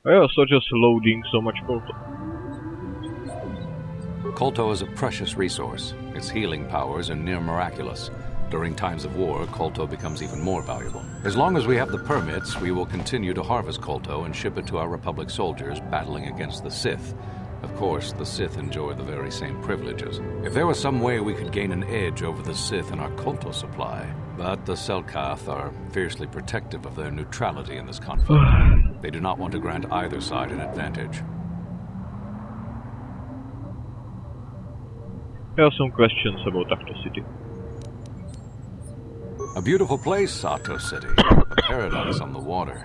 I also just loading so much Kolto. Kolto is a precious resource. Its healing powers are near miraculous. During times of war, Kolto becomes even more valuable. As long as we have the permits, we will continue to harvest Kolto and ship it to our Republic soldiers battling against the Sith. Of course, the Sith enjoy the very same privileges. If there was some way we could gain an edge over the Sith in our Kolto supply, but the Selkath are fiercely protective of their neutrality in this conflict. They do not want to grant either side an advantage. I have some questions about Acto City. A beautiful place, Ahto City. A paradise on the water.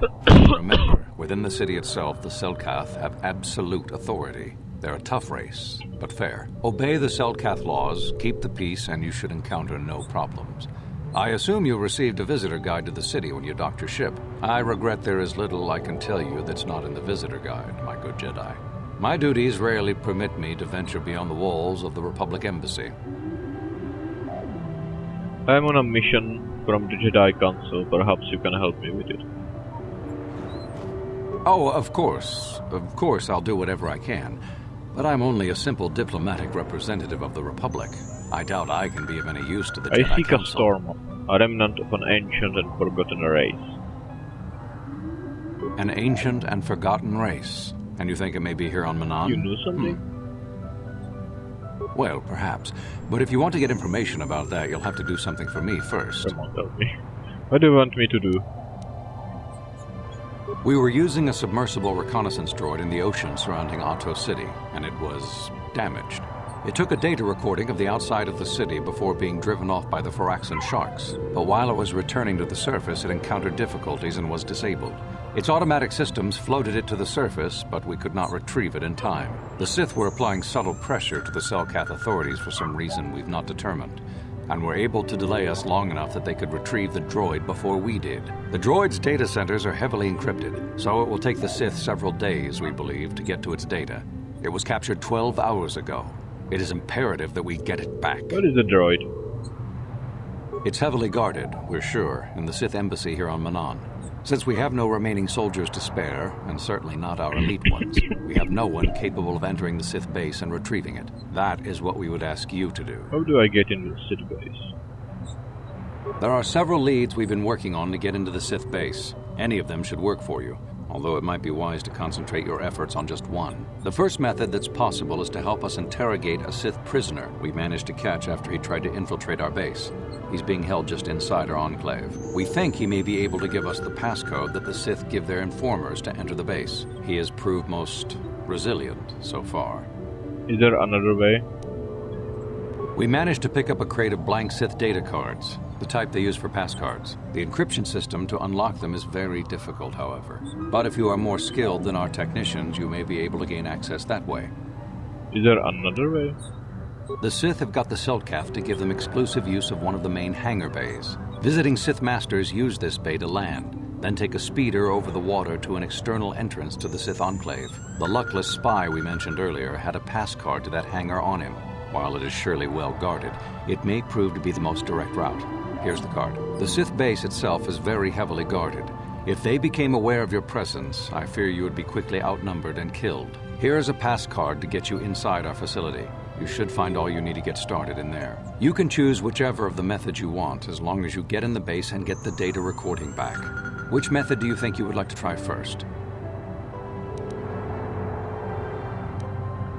Remember, within the city itself, the Selkath have absolute authority. They're a tough race, but fair. Obey the Selkath laws, keep the peace, and you should encounter no problems. I assume you received a visitor guide to the city when you docked your ship. I regret there is little I can tell you that's not in the visitor guide, my good Jedi. My duties rarely permit me to venture beyond the walls of the Republic Embassy. I'm on a mission from the Jedi Council. Perhaps you can help me with it. Oh, of course. Of course I'll do whatever I can. But I'm only a simple diplomatic representative of the Republic. I doubt I can be of any use to the Jedi I seek Council. a storm, a remnant of an ancient and forgotten race. An ancient and forgotten race. And you think it may be here on Manan? You know something? Well, perhaps. But if you want to get information about that, you'll have to do something for me first. Come on, tell me. What do you want me to do? We were using a submersible reconnaissance droid in the ocean surrounding Ahto City, and it was damaged. It took a data recording of the outside of the city before being driven off by the Faraxan sharks. But while it was returning to the surface, it encountered difficulties and was disabled. Its automatic systems floated it to the surface, but we could not retrieve it in time. The Sith were applying subtle pressure to the Selkath authorities for some reason we've not determined, and were able to delay us long enough that they could retrieve the droid before we did. The droid's data centers are heavily encrypted, so it will take the Sith several days, we believe, to get to its data. It was captured 12 hours ago. It is imperative that we get it back. What is a droid? It's heavily guarded, we're sure, in the Sith embassy here on Manan. Since we have no remaining soldiers to spare, and certainly not our elite ones, we have no one capable of entering the Sith base and retrieving it. That is what we would ask you to do. How do I get into the Sith base? There are several leads we've been working on to get into the Sith base. Any of them should work for you, although it might be wise to concentrate your efforts on just one. The first method that's possible is to help us interrogate a Sith prisoner we managed to catch after he tried to infiltrate our base. He's being held just inside our enclave. We think he may be able to give us the passcode that the Sith give their informers to enter the base. He has proved most resilient so far. Is there another way? We managed to pick up a crate of blank Sith data cards, the type they use for passcards. The encryption system to unlock them is very difficult, however. But if you are more skilled than our technicians, you may be able to gain access that way. Is there another way? The Sith have got the Selkath to give them exclusive use of one of the main hangar bays. Visiting Sith masters use this bay to land, then take a speeder over the water to an external entrance to the Sith enclave. The luckless spy we mentioned earlier had a pass card to that hangar on him. While it is surely well guarded, it may prove to be the most direct route. Here's the card. The Sith base itself is very heavily guarded. If they became aware of your presence, I fear you would be quickly outnumbered and killed. Here is a pass card to get you inside our facility. You should find all you need to get started in there. You can choose whichever of the methods you want, as long as you get in the base and get the data recording back. Which method do you think you would like to try first?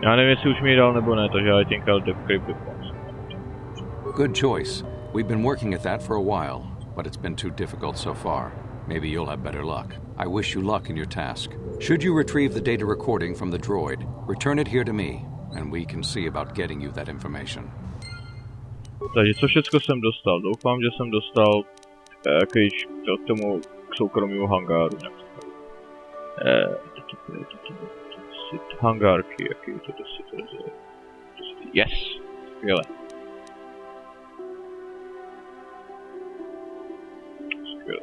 Já nevím, jestli už mi dal nebo ne, takže I think I'll decrypt the passcode. Good choice. We've been working at that for a while, but it's been too difficult so far. Maybe you'll have better luck. I wish you luck in your task. Should you retrieve the data recording from the droid, return it here to me, and we can see about getting you that information. Takže co všecko jsem dostal? Doufám, že jsem dostal klíč k tomu k soukromému hangáru. Hangárky, jaký je to Sith. Yes! Skvěle. Skvěle.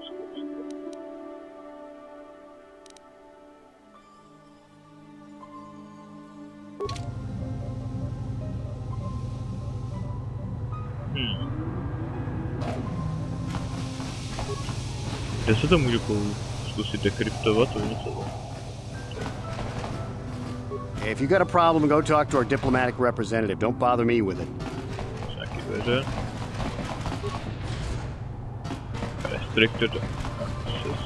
Kde se to můžu použít? zkusit dekryptovat, to něco. If you got a problem, go talk to our diplomatic representative. Don't bother me with it. Nějaký dveře. Restricted access.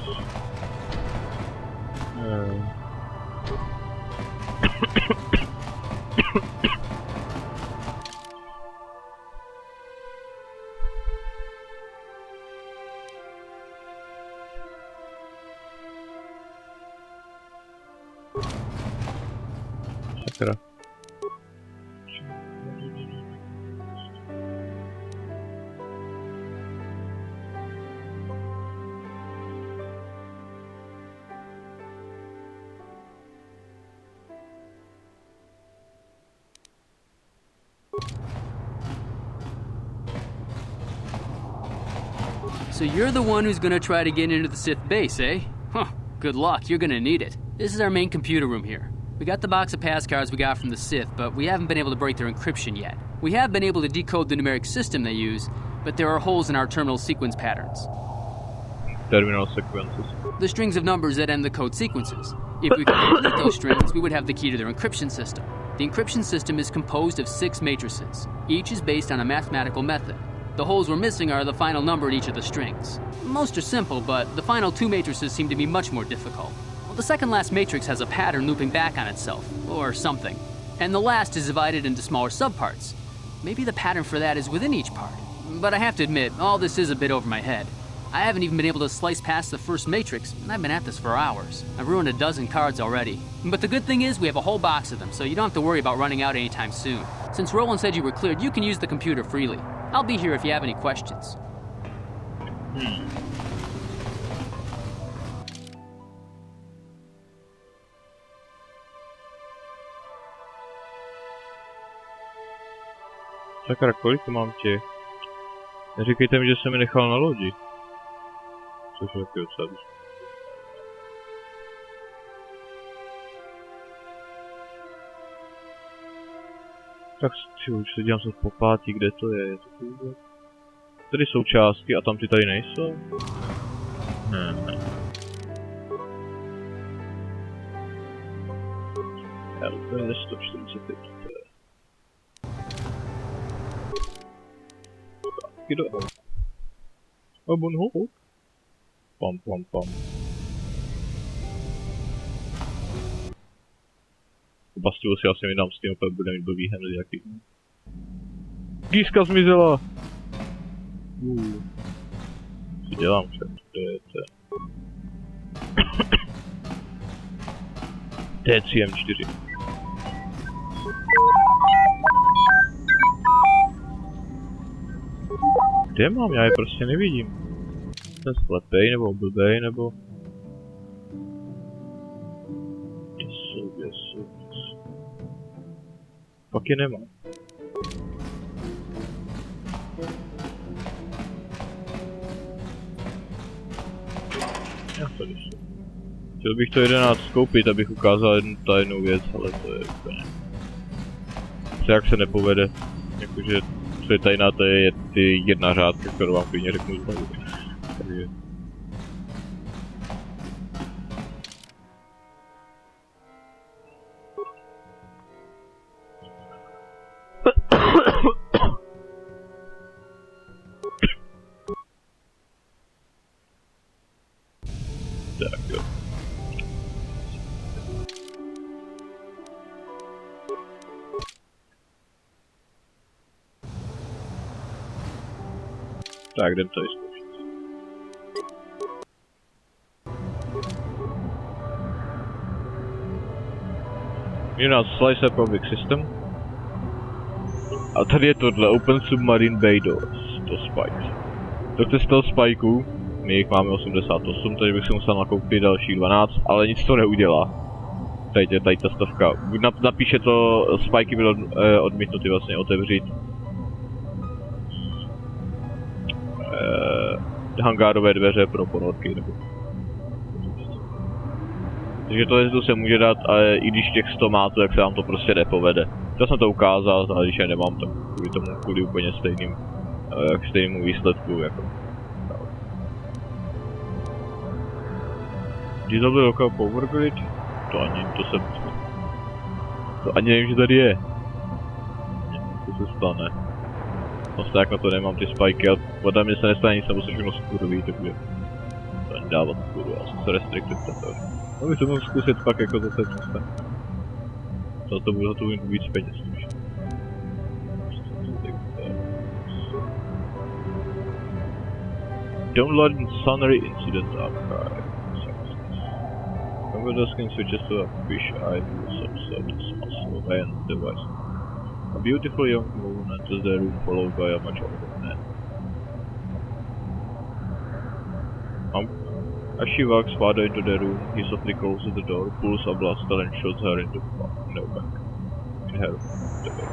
Sakra. So you're the one who's gonna try to get into the Sith base, eh? Huh, good luck, you're gonna need it. This is our main computer room here. We got the box of pass cards we got from the Sith, but we haven't been able to break their encryption yet. We have been able to decode the numeric system they use, but there are holes in our terminal sequence patterns. Terminal sequences. The strings of numbers that end the code sequences. If we could complete those strings, we would have the key to their encryption system. The encryption system is composed of 6 matrices. Each is based on a mathematical method. The holes we're missing are the final number in each of the strings. Most are simple, but the final 2 matrices seem to be much more difficult. Well, the second last matrix has a pattern looping back on itself, or something. And the last is divided into smaller subparts. Maybe the pattern for that is within each part. But I have to admit, all this is a bit over my head. I haven't even been able to slice past the first matrix, and I've been at this for hours. I've ruined a dozen cards already. But the good thing is we have a whole box of them, so you don't have to worry about running out anytime soon. Since Roland said you were cleared, you can use the computer freely. I'll be here if you have any questions. Sakra, kolik to mám těch? Neříkejte mi, že jsem mi nechal na lodi. Což je taky docela dost. Tak už se dělám se po pátí, kde to je to vůbec? Tady jsou částky a tam ty tady nejsou? Ne. Já úplně 145. Zpátky do auta. A bunhu? Pam. Bastivu si asi vydám s tím, opět bude mít blbý hned jaký. Kýska zmizela! Co dělám, čert? To je TCM4. Kde mám? Já je prostě nevidím. Jsem slepej, nebo blbej, nebo... Jsou. Pak je nemám. Já tady jsou. Chtěl bych to 11 koupit, abych ukázal jednu tajnou věc, ale to je úplně... Co jak se nepovede. Jakože, co je tajná, to je ty jedna řádka, kterou vám klidně řeknu znovu. Takže... Tak jo. Tak, jdem tady zkoušet. Je nás Slicer Public System. A tady je tohle, Open Submarine Bay Doors, to Spikes. To z toho Spikeů, my jich máme 88, takže bych si musel nakoupit dalších 12, ale nic to neudělá. Tady ta stavka. Napíše to, Spiky bylo odmítnuty vlastně otevřít. Hangárové dveře pro ponorky, nebo... Takže to se může dát, ale i když těch 100 má to, tak se vám to prostě nepovede. Já jsem to ukázal, ale když je nemám, tak kvůli úplně stejnému výsledku, jako... Disable local power grid? To ani, to ani nevím, že tady je. Co se stane? Vlastně jak na to nemám ty spajky a voda mě se nestane nic, nebo se všechno skurví, takže to ani dávat skuru, já jsem se restricted tady. No bych to mohl zkusit pak jako zase místa. Za to budu mít víc peněz už. Download Sunray Incident Archive. Convert the skin switches to a fish eye with some sort of muscle and device. A beautiful young woman enters the room followed by a much older man. As she walks farther into the room, he softly closes the door, pulls a blaster and shoots her in the back. In her the back.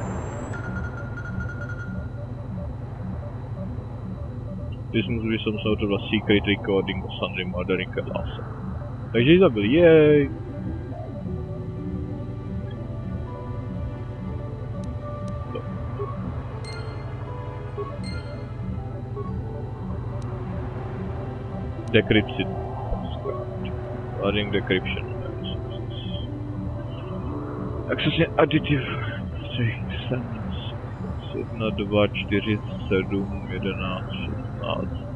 This must be some sort of a secret recording of Sunray murdering a Larsen. Takže ji zabil, jej! Decryption. Adding decryption. Accessing additive strings. 1, 2, 4, 7, 11, 16.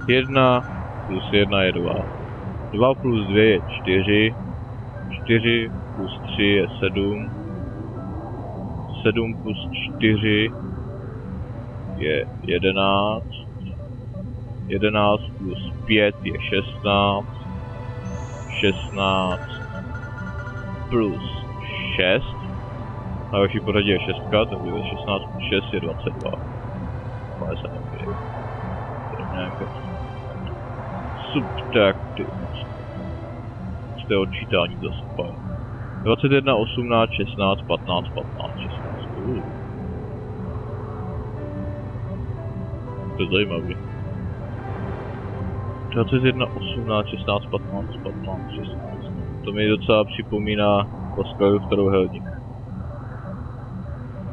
Jedna plus 1 je 2. 2 plus 2 je 4. 4 plus 3 je 7. 7 plus 4 je 11. 11 plus 5 je 16. 16 plus 6. A další pořadí je 6, takže 16 plus 6 je 22. 52. Subtractive. Z té odčítání zase fajn. 21, 18, 16, 15, 15, 16. To je zajímavý. 21, 18, 16, 15, 15, 16. To mi docela připomíná Pascalův trojúhelník.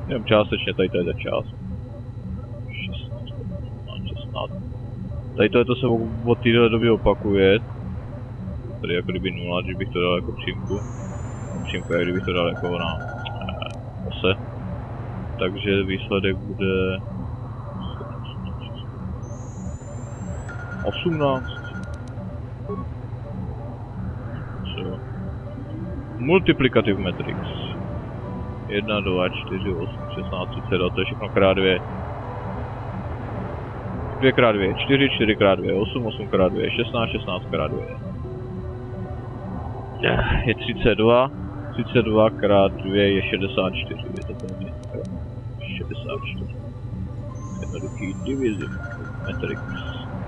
Jenom částečně, tady to je ta část. 16, 15, 16. Tady to se od téhle doby opakuje. Tady jako kdyby 0, když bych to dal jako přímku. Přímku je, kdybych to dal jako na ose. Takže výsledek bude 18. Co? Multiplicative matrix. 1, 2, 4, 8, 16, 32, to je všechno krát 2. 2 krát 2 je 4, 4 krát 2 je 8, 8 krát 2 je 16, 16 krát 2 je 32. 32 krát 2 je 64, je to pevně 64. Jednoduchý divizim, matrix,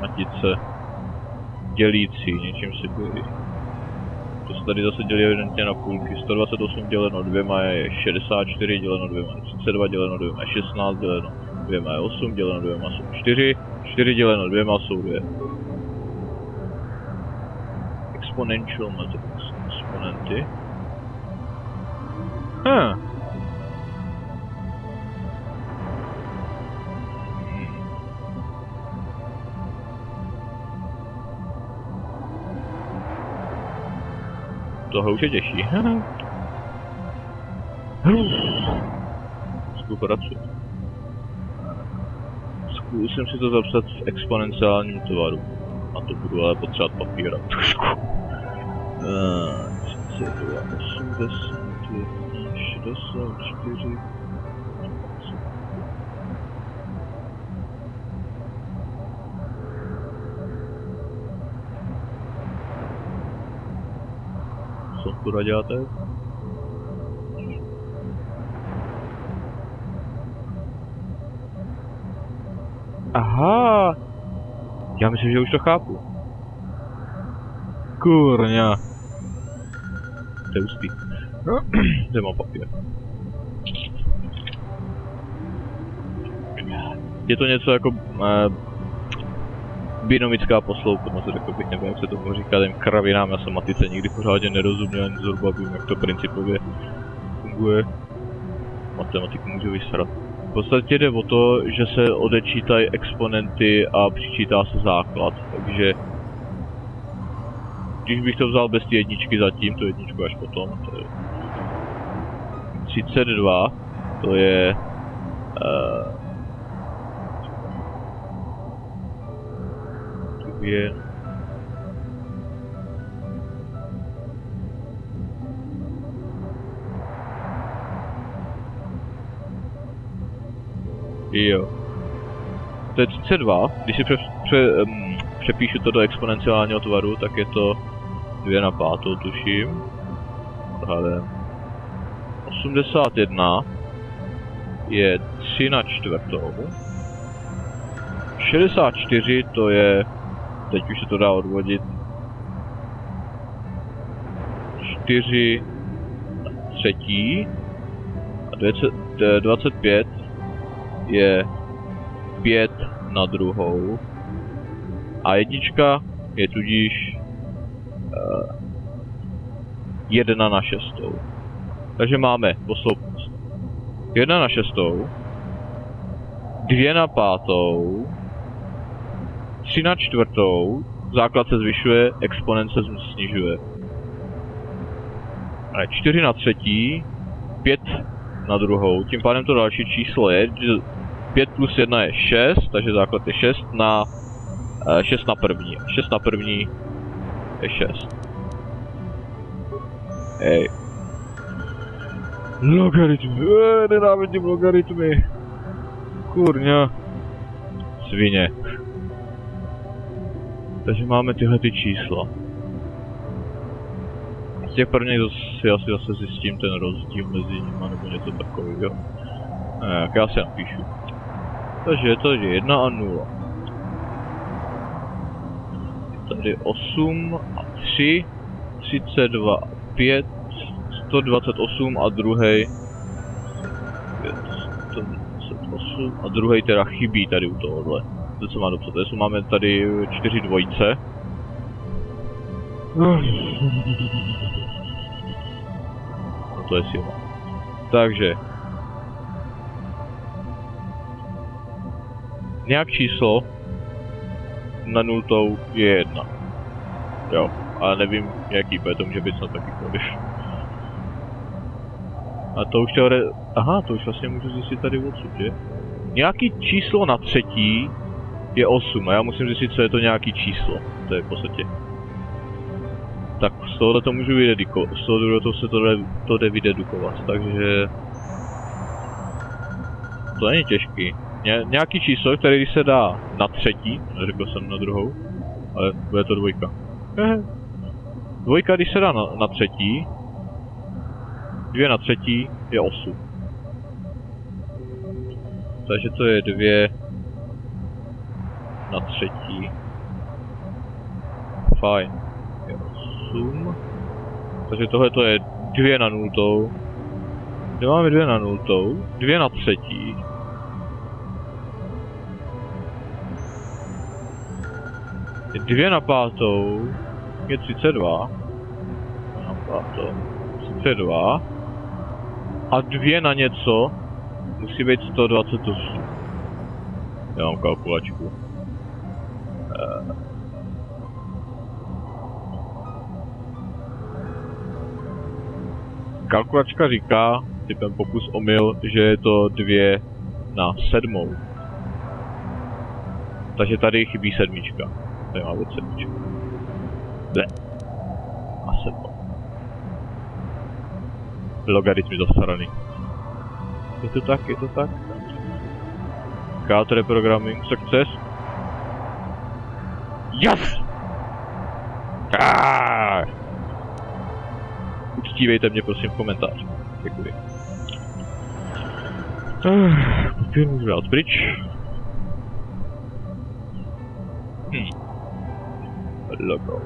matice, dělící, něčím si dělí. To se tady zase dělí evidentně na půlky, 128 děleno 2 je 64, děleno 2 je 32, děleno 2 je 16, děleno 2 je 8, děleno 2 jsou 4, 4 děleno 2 jsou 2. Exponential matrix, exponenty. Tohle už je těžší. Spolupracuje. Zkusím si to zapsat v exponenciálním tvaru. A to budu ale potřebovat papíra trošku. 32, 81, 64. Co tu děláte? Aha! Já myslím, že už to chápu. Kurňa. To je ústý. Kde mám papír? Je to něco jako binomická posloupnost, řekl bych, nebo jak se tomu říká, těm kravinám, já jsem matice nikdy pořádně nerozuměl, ani zhruba vím, jak to principově funguje. Matematiku můžu vysrat. V podstatě jde o to, že se odečítají exponenty a přičítá se základ, takže když bych to vzal bez té jedničky zatím, tu jedničku až potom, to je 32, to je jo. To je 32, když si přepíšu to do exponenciálního tvaru, tak je to 2 na 5, tuším. Odhadem. 81 je 3 na 4. 64 to je, teď už se to dá odvodit, 4 na 3. A 25 je 5 na 2. A jednička je tudíž 1 na 6. Takže máme posloupnost 1 na 6, 2 na 5, 3 na 4, základ se zvyšuje, exponent se snižuje. A 4 na 3, 5 na 2, tím pádem to další číslo je, že 5 plus 1 je 6, takže základ je 6 na 1. 6 na 1 je 6. Hej. Logaritmy, nenávidím logaritmy. Kurňa. Svině. Takže máme tyhle ty čísla. Z těch prvních si asi zase zjistím ten rozdíl mezi nimi, nebo něco takového. Tak já si napíšu. Takže je to 1 a 0. Tady 8 a 3, 32 a 5, 128 a druhej 128 a druhej teda chybí tady u tohohle. To co má dopsat, takže máme tady 4 dvojice. No to je silné. Takže nějak číslo na 0 je 1. Jo, ale nevím jaký, to může být snad takýkoliv. A to už aha, to už vlastně můžu zjistit tady odsud, že? Nějaký číslo na 3 je 8 a já musím zjistit, co je to nějaký číslo. To je v podstatě. Tak z tohohle to můžu vydedukovat, z toho druhého se to jde vydedukovat, takže to není těžký. Nějaký číslo, který se dá na 3, neřekl jsem na 2, ale bude to 2. Dvojka, když se dá na 3, 2 na 3 je 8. Takže to je 2 na 3. Fajn. Je 8. Takže tohle to je 2 na 0. Kde máme 2 na 0? 2 na 3. Je 2 na 5. Je 32. Na 5. 32. A 2 na něco musí být 128. Já mám kalkulačku. Kalkulačka říká, typem pokus omyl, že je to 2 na 7. Takže tady chybí 7. Tady má být 7. Ne. A 7. Logaritmy zasraný. Je to tak, je to tak. Cat reprogramming success. Yes! Uctívejte mě prosím v komentáři. Děkuji. Papír můžu dát pryč. Logo.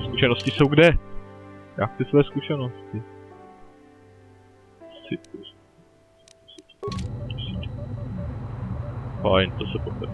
Zkušenosti jsou kde? Já chci své zkušenosti. Fajn, to se povede.